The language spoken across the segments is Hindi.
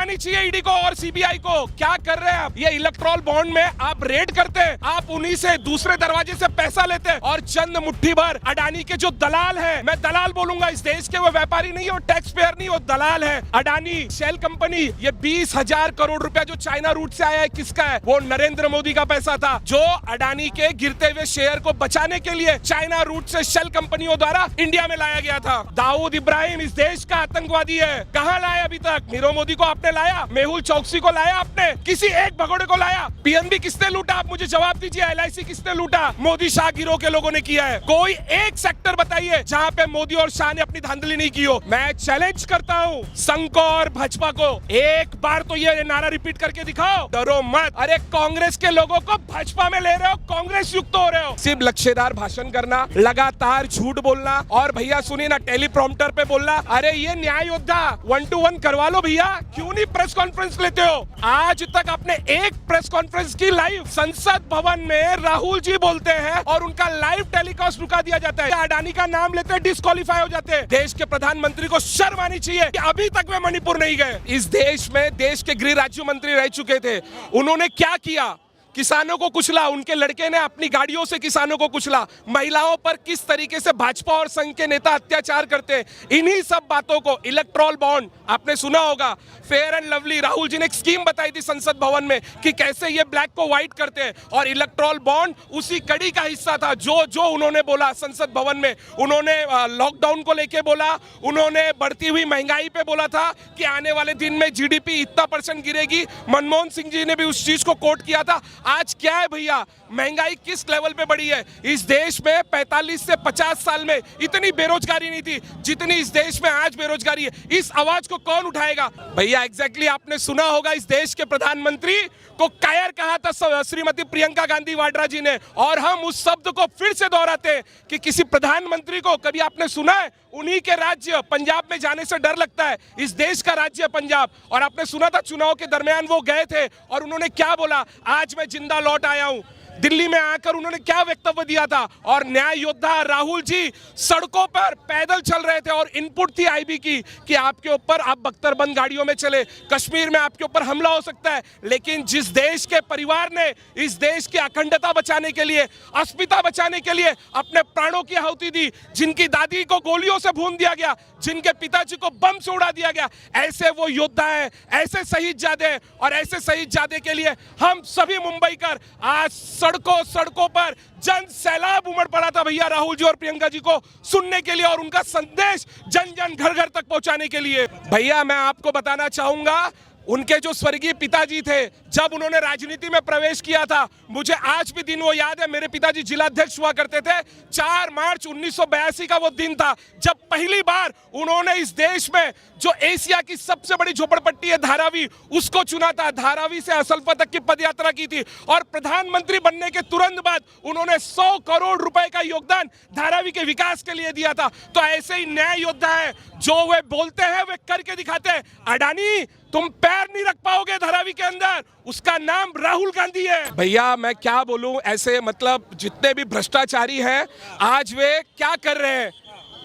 आनी चाहिए ईडी को और सीबीआई को। क्या कर रहे हैं आप? ये इलेक्ट्रॉल बॉन्ड में आप रेड करते हैं, आप उन्हीं से दूसरे दरवाजे से पैसा लेते हैं और चंद मुट्ठी भर अडानी के जो दलाल हैं, मैं दलाल बोलूंगा इस देश के, वो व्यापारी नहीं, वो टैक्स पेयर नहीं, वो दलाल है। अडानी शेल कंपनी, ये 20,000 करोड़ रुपया जो चाइना रूट से आया है किसका है? वो नरेंद्र मोदी का पैसा था, जो अडानी के गिरते हुए शेयर को बचाने के लिए चाइना रूट से शेल कंपनियों द्वारा इंडिया में लाया गया था। दाऊद इब्राहिम इस देश का आतंकवादी है। कहाँ लाया अभी तक? नीरव मोदी को आपने लाया, मेहुल चौकसी को लाया आपने, किसी एक भगोड़े को लाया? पीएनबी किसने लूटा? आप मुझे जवाब दीजिए। एलआईसी किसने लूटा? मोदी शाह गिरोह के लोगों ने किया है। कोई एक सेक्टर बताइए जहाँ पे मोदी और शाह ने अपनी धांधली नहीं की हो। मैं चैलेंज करता हूँ संघ को और भाजपा को, एक बार तो ये नारा रिपीट करके दिखाओ, डरो मत। अरे कांग्रेस के लोगों को भाजपा में ले रहे हो, कांग्रेस युक्त हो रहे हो। सिर्फ लक्ष्यदार भाषण करना, लगातार झूठ बोलना, और भैया सुनिए ना, टेलीप्रॉम्प्टर पे बोलना। अरे ये न्याय योद्धा 1 to 1 करवा लो भैया, क्यों नहीं प्रेस कॉन्फ्रेंस लेते हो? आज तक आपने एक प्रेस कॉन्फ्रेंस की लाइव संसद भवन में राहुल जी बोलते हैं और उनका लाइव टेलीकास्ट रुका दिया जाता है। अडानी का नाम लेते हैं, डिस्क्वालीफाई हो जाते हैं। देश के प्रधानमंत्री को शर्म आनी चाहिए कि अभी तक वे मणिपुर नहीं गए। इस देश में देश के गृह राज्य मंत्री रह चुके थे, उन्होंने क्या किया? किसानों को कुचला, उनके लड़के ने अपनी गाड़ियों से किसानों को कुचला। महिलाओं पर किस तरीके से भाजपा और संघ के नेता अत्याचार करते हैं, इन्हीं सब बातों को, इलेक्ट्रॉल बॉन्ड आपने सुना होगा, fair and lovely, Rahul ji ने एक स्कीम बताई थी संसद भवन में कि कैसे ये ब्लैक को व्हाइट करते हैं, और इलेक्ट्रॉल बॉन्ड उसी कड़ी का हिस्सा था। जो जो उन्होंने बोला संसद भवन में, उन्होंने लॉकडाउन को लेके बोला, उन्होंने बढ़ती हुई महंगाई पे बोला था कि आने वाले दिन में जीडीपी इतना % गिरेगी। मनमोहन सिंह जी ने भी उस चीज को कोट किया था। आज क्या है भैया, महंगाई किस लेवल पे बढ़ी है? इस देश में 45 से 50 साल में इतनी बेरोजगारी नहीं थी जितनी इस देश में आज बेरोजगारी है। इस आवाज को कौन उठाएगा भैया? एग्जैक्टली आपने सुना होगा, इस देश के प्रधानमंत्री को कायर कहा था श्रीमती प्रियंका गांधी वाड्रा जी ने, और हम उस शब्द को फिर से दोहराते हैं कि किसी प्रधानमंत्री को कभी आपने सुना है उन्हीं के राज्य पंजाब में जाने से डर लगता है? इस देश का राज्य पंजाब, और आपने सुना था चुनाव के दरमियान वो गए थे और उन्होंने क्या बोला, आज मैं जिंदा लौट आया हूं। दिल्ली में आकर उन्होंने क्या वक्तव्य दिया था? और न्याय योद्धा राहुल जी सड़कों पर पैदल चल रहे थे और इनपुट थी आईबी की कि आपके ऊपर, आप बख्तरबंद गाड़ियों में चले, कश्मीर में आपके ऊपर हमला हो सकता है। लेकिन जिस देश के परिवार ने इस देश की अखंडता बचाने के लिए, अस्मिता बचाने के लिए अपने प्राणों की आहुति दी, जिनकी दादी को गोलियों से भून दिया गया, जिनके पिताजी को बम से उड़ा दिया गया, ऐसे वो योद्धा है, ऐसे शहीदजादे हैं। और ऐसे शहीदजादे के लिए हम सभी मुंबईकर आज सड़कों पर जन सैलाब उमड़ पड़ा था भैया, राहुल जी और प्रियंका जी को सुनने के लिए और उनका संदेश जन जन घर घर तक पहुंचाने के लिए। भैया मैं आपको बताना चाहूंगा, उनके जो स्वर्गीय पिताजी थे, जब उन्होंने राजनीति में प्रवेश किया था, मुझे आज भी दिन वो याद है। मेरे पिताजी जिलाध्यक्ष हुआ करते थे। 4 मार्च 1982 का वो दिन था जब पहली बार उन्होंने इस देश में जो एशिया की सबसे बड़ी झोपड़पट्टी है धारावी, उसको चुना था। धारावी से असलफा तक की पदयात्रा की थी और प्रधानमंत्री बनने के तुरंत बाद उन्होंने 100 करोड़ रुपए का योगदान धारावी के विकास के लिए दिया था। तो ऐसे ही न्याय योद्धा है, जो वे बोलते हैं वे करके दिखाते हैं। अडानी, तुम पैर नहीं रख पाओगे धारावी के अंदर, उसका नाम राहुल गांधी है। भैया मैं क्या बोलूं, ऐसे मतलब जितने भी भ्रष्टाचारी हैं आज वे क्या कर रहे हैं?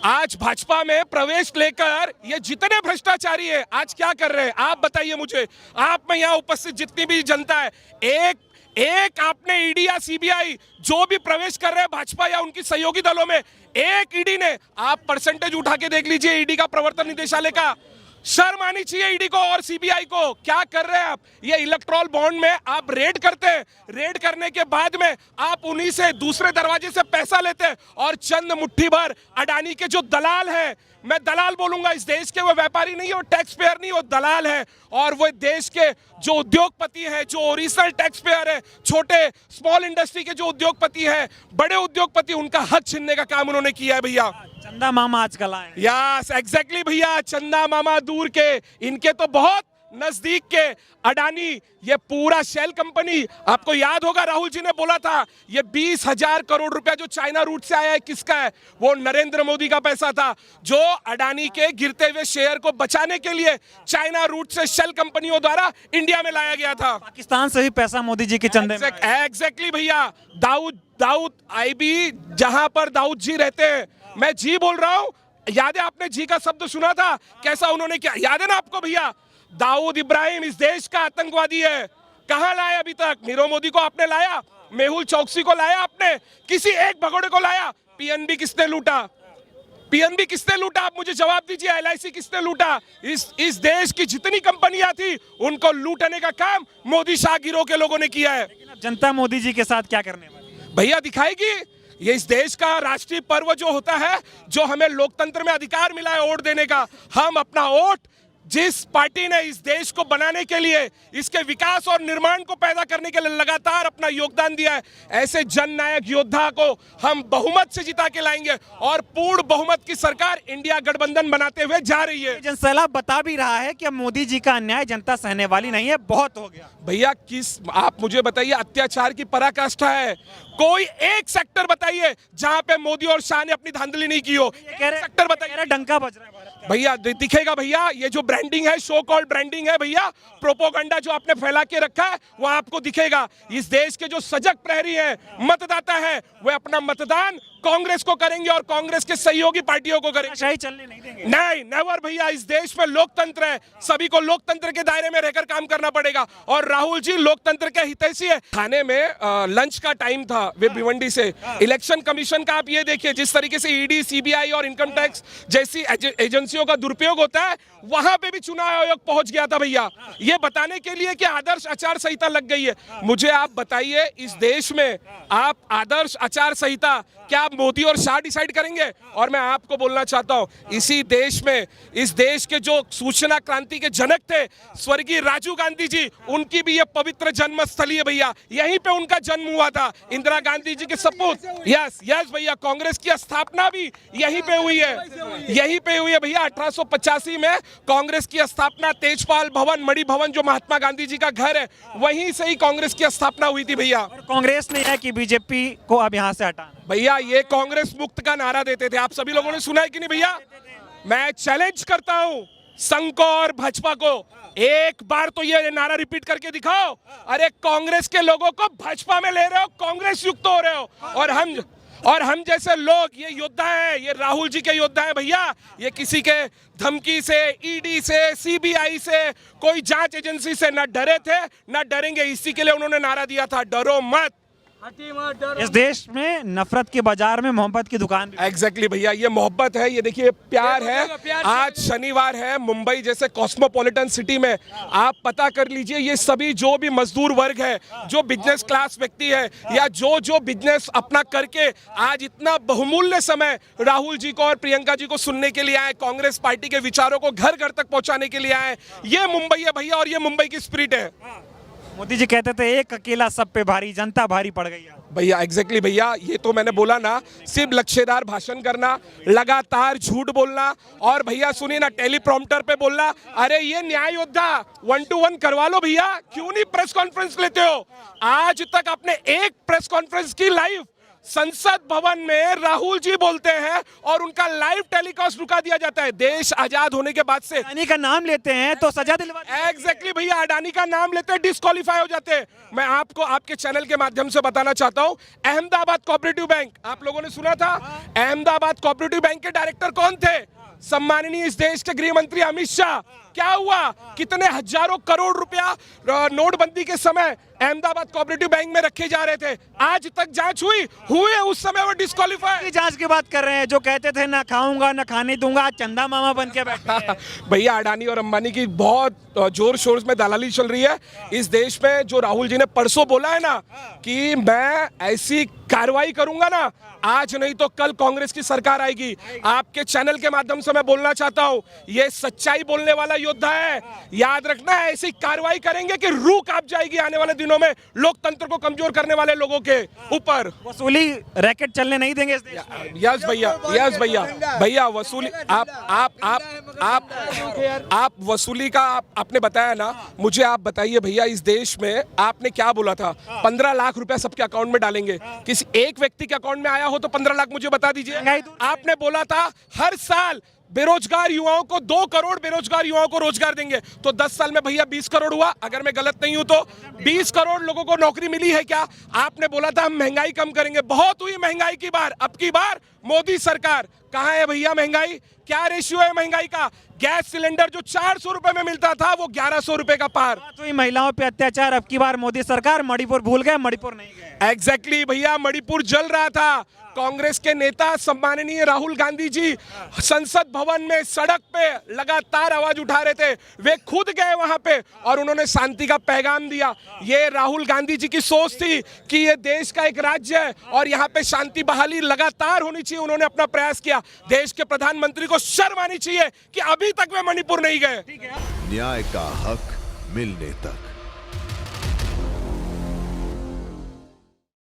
आज भाजपा में प्रवेश लेकर ये जितने भ्रष्टाचारी हैं आज क्या कर रहे हैं? आप बताइए मुझे, आप में यहाँ उपस्थित जितनी भी जनता है, एक आपने ईडी या सीबीआई जो भी प्रवेश कर रहे हैं भाजपा या उनकी सहयोगी दलों में, एक ईडी ने, आप परसेंटेज उठा के देख लीजिए ईडी का, प्रवर्तन निदेशालय का। शर्म आनी चाहिए ईडी को और सीबीआई को। क्या कर रहे हैं आप? ये इलेक्ट्रॉल बॉन्ड में आप रेड करते हैं, रेड करने के बाद में आप उन्हीं से दूसरे दरवाजे से पैसा लेते हैं और चंद मुट्ठी भर अडानी के जो दलाल हैं, मैं दलाल बोलूंगा इस देश के, वो व्यापारी नहीं, वो टैक्स पेयर नहीं, वो दलाल है। और वो देश के जो उद्योगपति हैं, जो ओरिजिनल टैक्स पेयर है, छोटे स्मॉल इंडस्ट्री के जो उद्योगपति हैं, बड़े उद्योगपति, उनका हक छीनने का काम उन्होंने किया है भैया। चंदा मामा आजकल आए। यस एग्जैक्टली भैया, चंदा मामा दूर के, इनके तो बहुत नजदीक के अडानी, ये पूरा शेल कंपनी, आपको याद होगा राहुल जी ने बोला था ये 20,000 करोड़ रुपया जो चाइना रूट से आया है किसका है? वो नरेंद्र मोदी का पैसा था, जो अडानी के गिरते हुए शेयर को बचाने के लिए चाइना रूट से शेल कंपनियों द्वारा इंडिया में लाया गया था। पाकिस्तान से भी पैसा मोदी जी के चंदे में। एग्जैक्टली भैया, दाऊद आईबी जहां पर दाऊद जी रहते हैं, मैं जी बोल रहा हूं, याद है आपने जी का शब्द सुना था? कैसा उन्होंने क्या, याद है ना आपको भैया? दाऊद इब्राहिम इस देश का आतंकवादी है। कहां लाया अभी तक? नीरव मोदी को आपने लाया, मेहुल चौकसी को लाया आपने, किसी एक भगोड़े को लाया? पीएनबी किसने लूटा? पीएनबी किसने लूटा? आप मुझे जवाब दीजिए। एलआईसी किसने लूटा? इस देश की जितनी कंपनियां थी उनको लूटने का काम मोदी शाह गिरोह के लोगों ने किया है। जनता मोदी जी के साथ क्या करने वाली है? भैया दिखाएगी। ये इस देश का राष्ट्रीय पर्व जो होता है, जो हमें लोकतंत्र में अधिकार मिला है वोट देने का, हम अपना वोट जिस पार्टी ने इस देश को बनाने के लिए, इसके विकास और निर्माण को पैदा करने के लिए लगातार अपना योगदान दिया है, ऐसे जननायक योद्धा को हम बहुमत से जिता के लाएंगे और पूर्ण बहुमत की सरकार इंडिया गठबंधन बनाते हुए जा रही है। जनसैलाब बता भी रहा है कि अब मोदी जी का अन्याय जनता सहने वाली नहीं है, बहुत हो गया। भैया आप मुझे बताइए, अत्याचार की पराकाष्ठा है। कोई एक सेक्टर बताइए जहां पे मोदी और शाह ने अपनी धांधली नहीं की हो। सेक्टर बताइए। डंका बज रहा है भारत का। भैया दिखेगा भैया, ये जो ब्रांडिंग है, शो कॉल्ड ब्रांडिंग है भैया, प्रोपोगंडा जो आपने फैला के रखा है वो आपको दिखेगा। इस देश के जो सजग प्रहरी है, मतदाता है, वे अपना मतदान कांग्रेस को करेंगे और कांग्रेस के सहयोगी पार्टियों को करेंगे। शाही चलने नहीं देंगे। नहीं, नेवर भैया। इस देश में लोकतंत्र है, सभी को लोकतंत्र के दायरे में रहकर काम करना पड़ेगा और राहुल जी लोकतंत्र के हितैषी है। थाने में लंच का टाइम था वे भिवंडी से। इलेक्शन कमीशन का आप ये देखिए, जिस तरीके से ईडी, सीबीआई और इनकम टैक्स जैसी एजेंसियों का दुरुपयोग होता है, वहां पे भी चुनाव आयोग पहुंच गया था भैया, ये बताने के लिए कि आदर्श आचार संहिता लग गई है। मुझे आप बताइए, इस देश में आप आदर्श आचार संहिता क्या आप मोदी और शाह डिसाइड करेंगे? और मैं आपको बोलना चाहता हूं, इसी देश में, इस देश के जो सूचना क्रांति के जनक थे स्वर्गीय राजीव गांधी जी, उनकी भी ये पवित्र जन्म स्थली है भैया। यहीं पे उनका जन्म हुआ था, इंदिरा गांधी जी के सपूत। यस भैया, कांग्रेस की स्थापना भी यहीं पे हुई है, यहीं पे हुई है भैया। 1885 में कांग्रेस की स्थापना, तेजपाल भवन, मणि भवन जो महात्मा गांधी जी का घर है, वहीं से ही कांग्रेस की स्थापना हुई थी भैया। कांग्रेस ने यह कि बीजेपी को अब यहां से हटाना। भैया ये कांग्रेस मुक्त का नारा देते थे, आप सभी लोगों ने सुना है कि नहीं भैया? मैं चैलेंज करता हूं संघ को और भाजपा को, एक बार तो ये नारा रिपीट करके दिखाओ। अरे कांग्रेस के लोगों को भाजपा में ले रहे हो, कांग्रेस युक्त हो रहे हो, और हम जैसे लोग, ये योद्धा है, ये राहुल जी के योद्धा है भैया। ये किसी के धमकी से, ईडी से, सीबीआई से, कोई जांच एजेंसी से ना डरे थे ना डरेंगे। इसी के लिए उन्होंने नारा दिया था, डरो मत। इस देश में नफरत के बाजार में मोहब्बत की दुकान। एग्जैक्टली भैया, ये मोहब्बत है, ये देखिए प्यार है। आज शनिवार है, मुंबई जैसे कॉस्मोपॉलिटन सिटी में आप पता कर लीजिए, ये सभी जो भी मजदूर वर्ग है, जो बिजनेस क्लास व्यक्ति है, या जो बिजनेस अपना करके आज इतना बहुमूल्य समय राहुल जी को और प्रियंका जी को सुनने के लिए आए, कांग्रेस पार्टी के विचारों को घर घर तक पहुंचाने के लिए आए। ये मुंबई है भैया, और ये मुंबई की स्पिरिट है। मोदी जी कहते थे एक अकेला सब पे भारी, जनता भारी पड़ गई है भैया। एग्जैक्टली भैया, ये तो मैंने बोला ना, सिर्फ लक्ष्यदार भाषण करना, लगातार झूठ बोलना, और भैया सुनिए ना, टेलीप्रॉम्प्टर पे बोलना। अरे ये न्याय योद्धा 1 to 1 करवा लो भैया, क्यों नहीं प्रेस कॉन्फ्रेंस लेते हो? आज तक आपने एक प्रेस कॉन्फ्रेंस की लाइव संसद भवन में राहुल जी बोलते हैं और उनका लाइव टेलीकास्ट रुका दिया जाता है। देश आजाद होने के बाद से अडानी का नाम लेते हैं तो सजा दिलवा। एग्जैक्टली भैया, अडानी का नाम लेते हैं डिस्क्वालीफाई हो जाते हैं। मैं आपको आपके चैनल के माध्यम से बताना चाहता हूं, अहमदाबाद कोऑपरेटिव बैंक, आप लोगों ने सुना था? अहमदाबाद कोऑपरेटिव बैंक के डायरेक्टर कौन थे? सम्माननीय इस देश के गृह मंत्री अमित शाह। क्या हुआ? कितने हजारों करोड़ रुपया नोटबंदी के समय अहमदाबाद कोऑपरेटिव बैंक में रखे जा रहे थे, आज तक जांच हुई उस समय वो डिस्क्वालीफाई। जांच की बात कर रहे हैं, जो कहते थे ना खाऊंगा ना खाने दूंगा, चंदा मामा बन के बैठे हैं। भैया अडानी और अंबानी की बहुत जोर शोर में दलाली चल रही है इस देश में। जो राहुल जी ने परसों बोला है ना कि मैं ऐसी कार्रवाई करूंगा ना, आज नहीं तो कल कांग्रेस की सरकार आएगी। आपके चैनल के माध्यम से मैं बोलना चाहता हूं, ये सच्चाई बोलने वाला योद्धा है। याद रखना, ऐसी कार्रवाई करेंगे कि रूह कांप जाएगी आने वाले दिनों में लोकतंत्र को कमजोर करने वाले लोगों के ऊपर। वसूली रैकेट चलने नहीं देंगे इस देश में। यस भैया, यस भैया, भैया वसूली आप वसूली का आपने बताया ना, मुझे आप बताइए भैया, इस देश में आपने क्या बोला था? 15 लाख रुपया सबके अकाउंट में डालेंगे। किसी एक व्यक्ति के अकाउंट में आया हो तो 15 लाख मुझे बता दीजिए। आपने बोला था हर साल बेरोजगार युवाओं को 2 करोड़ बेरोजगार युवाओं को रोजगार देंगे, तो 10 साल में भैया 20 करोड़ हुआ। अगर मैं गलत नहीं हूं तो 20 करोड़ लोगों को नौकरी मिली है क्या? आपने बोला था हम महंगाई कम करेंगे, बहुत हुई महंगाई की बार, अब की बार मोदी सरकार। कहां है भैया महंगाई? क्या रेशियो है महंगाई का? गैस सिलेंडर जो 400 रुपए में मिलता था वो 1100 रुपए का पार। बात हुई महिलाओं पे अत्याचार, अब की बार मोदी सरकार मणिपुर भूल गए, मणिपुर नहीं गए। एग्जैक्टली भैया, मणिपुर जल रहा था। कांग्रेस के नेता सम्माननीय राहुल गांधी जी संसद भवन में सड़क पे लगातार आवाज उठा रहे थे। वे खुद गए वहां पे और उन्होंने शांति का पैगाम दिया। ये राहुल गांधी जी की सोच थी कि ये देश का एक राज्य है और यहाँ पे शांति बहाली लगातार होनी चाहिए। उन्होंने अपना प्रयास किया। देश के प्रधानमंत्री को शर्म आनी चाहिए कि अभी तक वे मणिपुर नहीं गए। न्याय का हक मिलने तक।